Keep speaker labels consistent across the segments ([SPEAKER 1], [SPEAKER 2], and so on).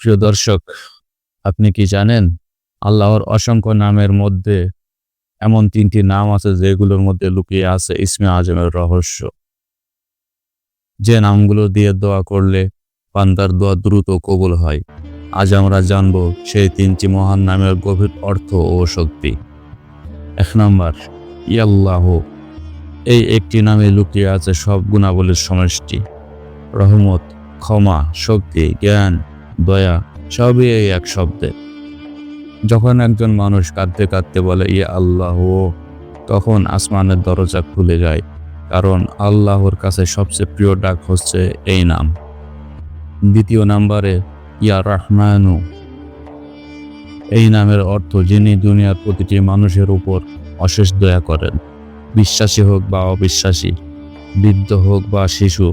[SPEAKER 1] প্রিয় দর্শক, আপনি কি জানেন আল্লাহর অসংখ্য নামের মধ্যে এমন ৩টি নাম আছে যেগুলোর মধ্যে লুকিয়ে আছে ইসমে আজমের রহস্য। যে নামগুলো দিয়ে দোয়া করলে বান্দার দোয়া দ্রুত কবুল হয়। আজ আমরা জানব সেই ৩টি মহান নামের গভীর অর্থ ও শক্তি। ১ নাম্বার, ইয়াল্লাহ। এই একটি নামে লুকিয়ে আছে সব গুণাবলীর সমষ্টি। রহমত, ক্ষমা, শক্তি, জ্ঞান, দয়া সবই এই এক শব্দে। যখন একজন মানুষ কাঁদতে কাঁদতে বলে ইয়া আল্লাহ, তখন আসমানের দরজা খুলে যায়, কারণ আল্লাহর কাছে সবচেয়ে প্রিয় ডাক হচ্ছে এই নাম। ২য় নাম্বারে, ইয়া রহমানু। এই নামের অর্থ যিনি দুনিয়ার প্রতিটি মানুষের উপর অশেষ দয়া করেন, বিশ্বাসী হোক বা অবিশ্বাসী, বৃদ্ধ হোক বা শিশু,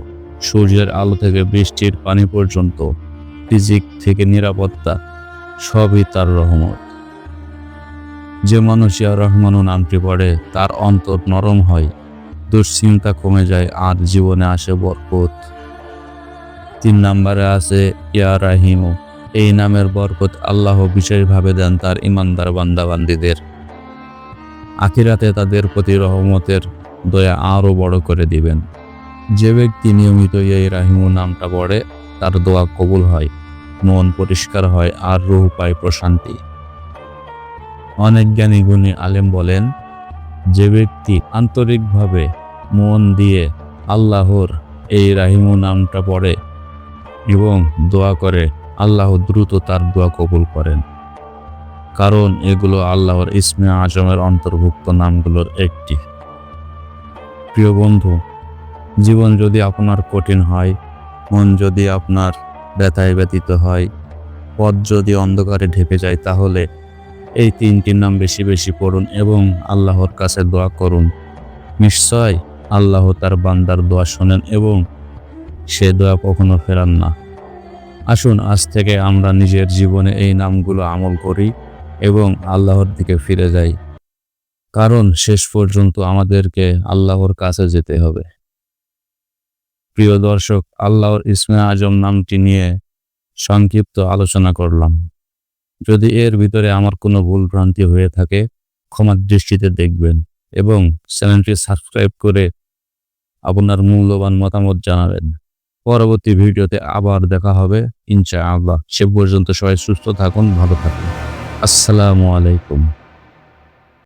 [SPEAKER 1] সূর্যের আলো থেকে বৃষ্টির পানি পর্যন্ত, রিজিক থেকে নিরাপত্তা, সবই তার রহমত। যে মানুষ ইয়া রহমানু নামটি পড়ে তার অন্তর নরম হয়, দুশ্চিন্তা কমে যায় আর জীবনে আসে বরকত। ৩ নাম্বারে আছে ইয়া রাহিমু। এই নামের বরকত আল্লাহ বিশেষভাবে দেন তার ইমানদার বান্দাবান্দীদের। আখিরাতে তাদের প্রতি রহমতের দয়া আরও বড় করে দিবেন। যে ব্যক্তি নিয়মিত এই রাহিমু নামটা পড়ে তার দোয়া কবুল হয়, মন পরিষ্কার হয় আর রূহ পায় প্রশান্তি। অনেক জ্ঞানী গুণী আলেম বলেন, যে ব্যক্তি আন্তরিকভাবে মন দিয়ে আল্লাহর এই রাহিমু নামটা পড়ে এবং দোয়া করে, আল্লাহ দ্রুত তার দোয়া কবুল করেন, কারণ এগুলো আল্লাহর ইসমে আজমের অন্তর্ভুক্ত নামগুলোর একটি। প্রিয় বন্ধু, জীবন যদি আপনার কঠিন হয়, মন যদি আপনার ব্যথায় ব্যথিত হয়, পথ যদি অন্ধকারে ঢেকে যায়, তাহলে এই ৩টি নাম বেশি বেশি পড়ুন এবং আল্লাহর কাছে দোয়া করুন। নিশ্চয় আল্লাহ তার বান্দার দোয়া শোনেন এবং সে দোয়া কখনো ফেরান না। আসুন আজ থেকে আমরা নিজের জীবনে এই নামগুলো আমল করি এবং আল্লাহর দিকে ফিরে যাই, কারণ শেষ পর্যন্ত আমাদেরকে আল্লাহর কাছে যেতে হবে। প্রিয় দর্শক, আল্লাহর ইসমে আজম নামটি নিয়ে সংক্ষিপ্ত আলোচনা করলাম। যদি এর ভিতরে আমার কোনো ভুল ভ্রান্তি হয়ে থাকে, ক্ষমার দৃষ্টিতে দেখবেন এবং চ্যানেলটি সাবস্ক্রাইব করে আপনার মূল্যবান মতামত জানাবেন। পরবর্তী ভিডিওতে আবার দেখা হবে ইনশাআল্লাহ। সে পর্যন্ত সবাই সুস্থ থাকুন, ভালো থাকুন। আসসালামু আলাইকুম।